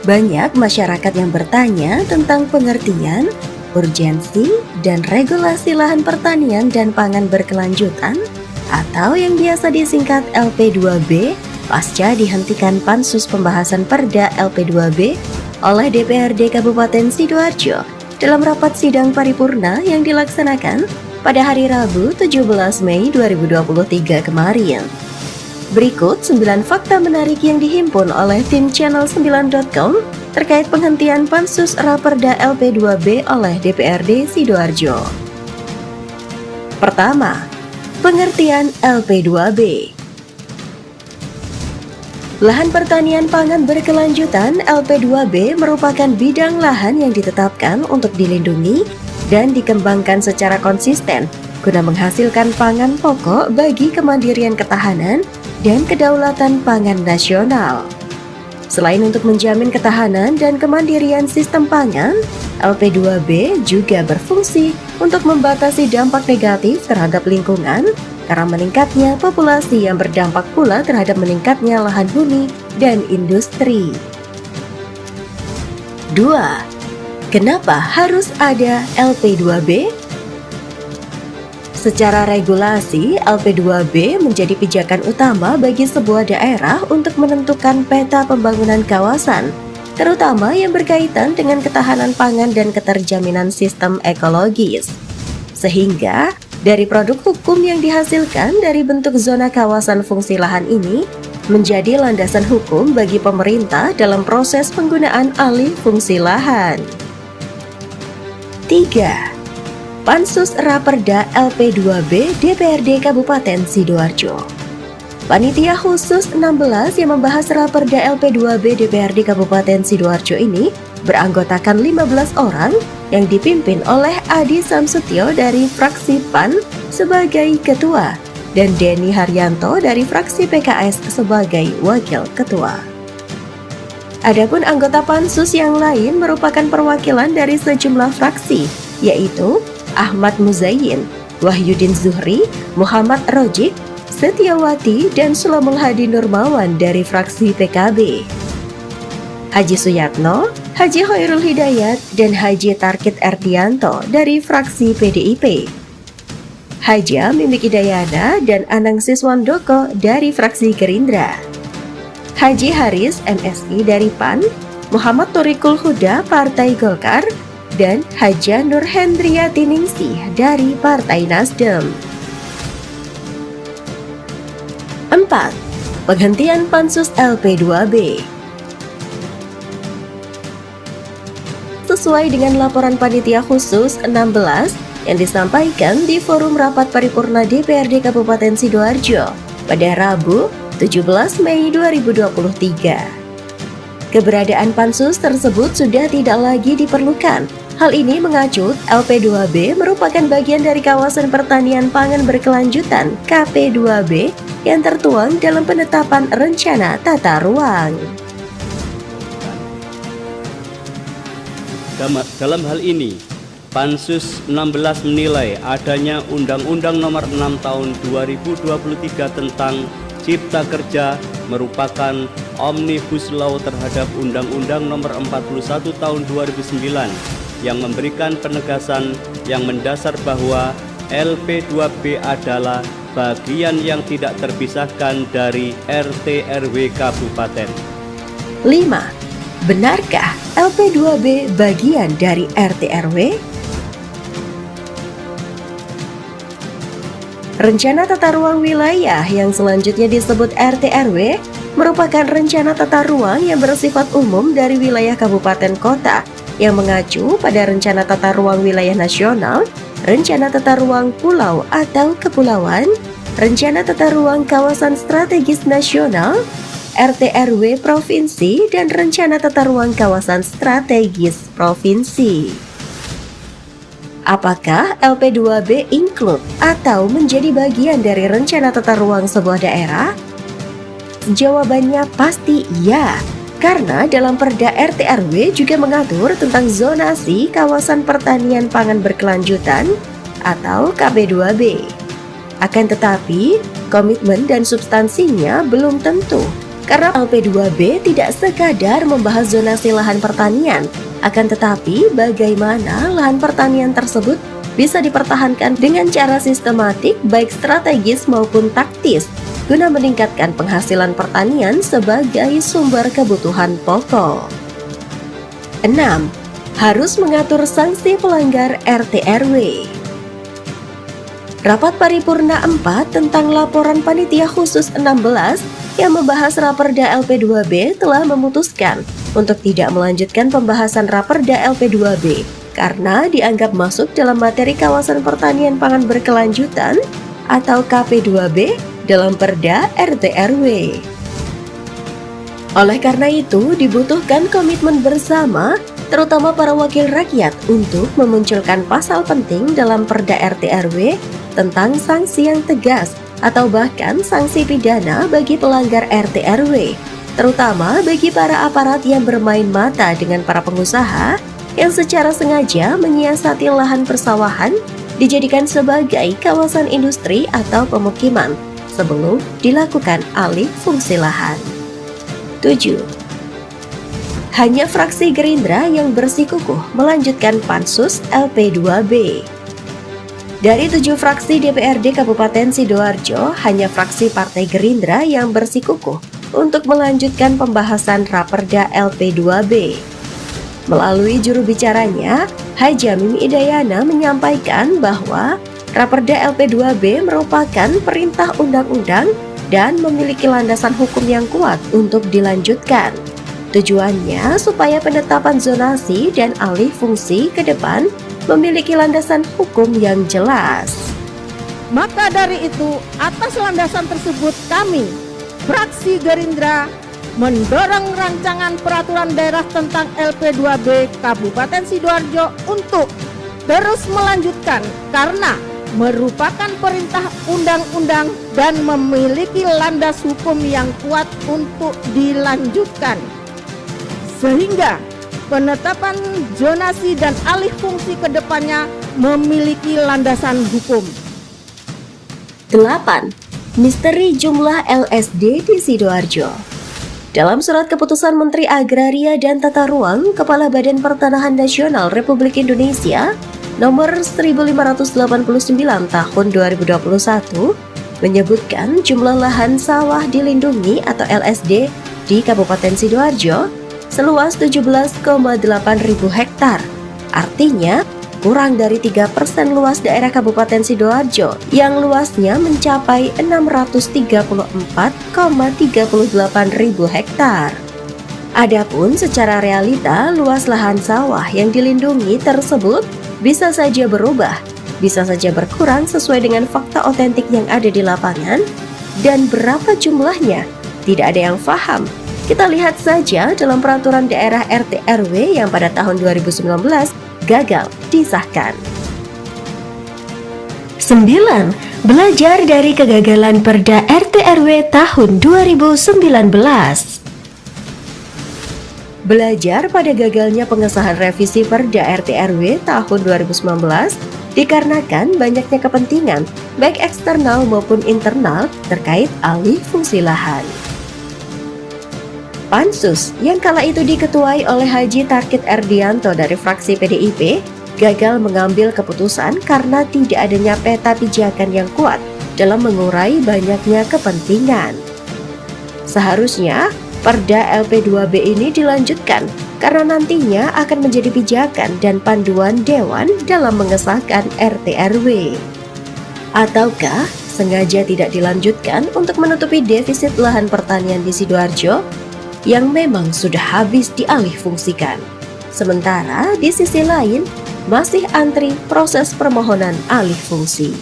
Banyak masyarakat yang bertanya tentang pengertian, urgensi, dan regulasi lahan pertanian dan pangan berkelanjutan atau yang biasa disingkat LP2B pasca dihentikan pansus pembahasan Perda LP2B oleh DPRD Kabupaten Sidoarjo dalam rapat sidang paripurna yang dilaksanakan pada hari Rabu 17 Mei 2023 kemarin. Berikut 9 fakta menarik yang dihimpun oleh tim channel9.com terkait penghentian pansus Raperda LP2B oleh DPRD Sidoarjo. Pertama, pengertian LP2B. Lahan pertanian pangan berkelanjutan LP2B merupakan bidang lahan yang ditetapkan untuk dilindungi dan dikembangkan secara konsisten guna menghasilkan pangan pokok bagi kemandirian ketahanan dan kedaulatan pangan nasional. Selain untuk menjamin ketahanan dan kemandirian sistem pangan, LP2B juga berfungsi untuk membatasi dampak negatif terhadap lingkungan karena meningkatnya populasi yang berdampak pula terhadap meningkatnya lahan huni dan industri. 2. Kenapa harus ada LP2B? Secara regulasi, LP2B menjadi pijakan utama bagi sebuah daerah untuk menentukan peta pembangunan kawasan, terutama yang berkaitan dengan ketahanan pangan dan keterjaminan sistem ekologis. Sehingga, dari produk hukum yang dihasilkan dari bentuk zona kawasan fungsi lahan ini, menjadi landasan hukum bagi pemerintah dalam proses penggunaan alih fungsi lahan. 3. Pansus Raperda LP2B DPRD Kabupaten Sidoarjo. Panitia khusus 16 yang membahas Raperda LP2B DPRD Kabupaten Sidoarjo ini beranggotakan 15 orang yang dipimpin oleh Adi Samsutyo dari fraksi PAN sebagai ketua dan Denny Haryanto dari fraksi PKS sebagai wakil ketua. Adapun anggota pansus yang lain merupakan perwakilan dari sejumlah fraksi, yaitu Ahmad Muzayyin, Wahyudin Zuhri, Muhammad Rojik, Setiawati, dan Sulamul Hadi Nurmawan dari fraksi PKB. Haji Suyatno, Haji Hoirul Hidayat, dan Haji Tarkit Erdianto dari fraksi PDIP. Haja Mimik Hidayana dan Anang Siswandoko dari fraksi Gerindra. Haji Haris MSI dari PAN, Muhammad Thoriqul Huda Partai Golkar, dan Haja Nur Hendriati Ningsih dari Partai Nasdem. 4. Penghentian pansus LP2B. Sesuai dengan laporan panitia khusus 16 yang disampaikan di forum rapat paripurna DPRD Kabupaten Sidoarjo pada Rabu 17 Mei 2023. Keberadaan pansus tersebut sudah tidak lagi diperlukan. Hal ini mengacu LP2B merupakan bagian dari kawasan pertanian pangan berkelanjutan KP2B yang tertuang dalam penetapan rencana tata ruang. Dalam hal ini, Pansus 16 menilai adanya Undang-Undang Nomor 6 Tahun 2023 tentang Cipta Kerja merupakan Omnibus Law terhadap Undang-Undang Nomor 41 Tahun 2009 yang memberikan penegasan yang mendasar bahwa LP2B adalah bagian yang tidak terpisahkan dari RT RW Kabupaten. 5. Benarkah LP2B bagian dari RT RW? Rencana tata ruang wilayah yang selanjutnya disebut RT RW merupakan rencana tata ruang yang bersifat umum dari wilayah kabupaten kota yang mengacu pada rencana tata ruang wilayah nasional, rencana tata ruang pulau atau kepulauan, rencana tata ruang kawasan strategis nasional, RT RW provinsi, dan rencana tata ruang kawasan strategis provinsi. Apakah LP2B include atau menjadi bagian dari rencana tata ruang sebuah daerah? Jawabannya pasti ya. Karena dalam Perda RT RW juga mengatur tentang zonasi kawasan pertanian pangan berkelanjutan atau KB2B. Akan tetapi, komitmen dan substansinya belum tentu Karena LP2B tidak sekadar membahas zonasi lahan pertanian, akan tetapi bagaimana lahan pertanian tersebut bisa dipertahankan dengan cara sistematik baik strategis maupun taktis guna meningkatkan penghasilan pertanian sebagai sumber kebutuhan pokok. 6. Harus mengatur sanksi pelanggar RT/RW. Rapat Paripurna 4 tentang laporan Panitia Khusus 16 yang membahas Raperda LP2B telah memutuskan untuk tidak melanjutkan pembahasan Raperda LP2B karena dianggap masuk dalam materi kawasan pertanian pangan berkelanjutan atau KP2B dalam Perda RT/RW. Oleh karena itu, dibutuhkan komitmen bersama terutama para wakil rakyat untuk memunculkan pasal penting dalam Perda RT/RW tentang sanksi yang tegas atau bahkan sanksi pidana bagi pelanggar RT/RW, terutama bagi para aparat yang bermain mata dengan para pengusaha yang secara sengaja menyiasati lahan persawahan dijadikan sebagai kawasan industri atau pemukiman sebelum dilakukan alih fungsi lahan. 7. Hanya fraksi Gerindra yang bersikukuh melanjutkan pansus LP2B. Dari 7 fraksi DPRD Kabupaten Sidoarjo, hanya fraksi Partai Gerindra yang bersikukuh untuk melanjutkan pembahasan Raperda LP2B. Melalui juru bicaranya, Haja Mimi Idayana menyampaikan bahwa Raperda LP2B merupakan perintah undang-undang dan memiliki landasan hukum yang kuat untuk dilanjutkan. Tujuannya supaya penetapan zonasi dan alih fungsi ke depan memiliki landasan hukum yang jelas. Maka dari itu, atas landasan tersebut kami, fraksi Gerindra, mendorong rancangan peraturan daerah tentang LP2B Kabupaten Sidoarjo untuk terus melanjutkan karena merupakan perintah undang-undang dan memiliki landas hukum yang kuat untuk dilanjutkan. Sehingga penetapan zonasi dan alih fungsi ke depannya memiliki landasan hukum. 8. Misteri jumlah LSD di Sidoarjo. Dalam surat keputusan Menteri Agraria dan Tata Ruang Kepala Badan Pertanahan Nasional Republik Indonesia nomor 1589 tahun 2021 menyebutkan jumlah lahan sawah dilindungi atau LSD di Kabupaten Sidoarjo seluas 17,8 ribu hektar. Artinya, kurang dari 3% luas daerah Kabupaten Sidoarjo yang luasnya mencapai 634,38 ribu hektar. Adapun secara realita, luas lahan sawah yang dilindungi tersebut bisa saja berubah, bisa saja berkurang sesuai dengan fakta otentik yang ada di lapangan, dan berapa jumlahnya tidak ada yang paham. Kita lihat saja dalam peraturan daerah RT/RW yang pada tahun 2019 gagal disahkan. 9. Belajar dari kegagalan Perda RT/RW tahun 2019. Belajar pada gagalnya pengesahan revisi Perda RT/RW tahun 2019 dikarenakan banyaknya kepentingan baik eksternal maupun internal terkait alih fungsi lahan. Pansus yang kala itu diketuai oleh Haji Tarkid Erdianto dari fraksi PDIP gagal mengambil keputusan karena tidak adanya peta pijakan yang kuat dalam mengurai banyaknya kepentingan. Seharusnya Perda LP2B ini dilanjutkan karena nantinya akan menjadi pijakan dan panduan Dewan dalam mengesahkan RT/RW. Ataukah sengaja tidak dilanjutkan untuk menutupi defisit lahan pertanian di Sidoarjo yang memang sudah habis dialih fungsikan. Sementara di sisi lain masih antri proses permohonan alih fungsi.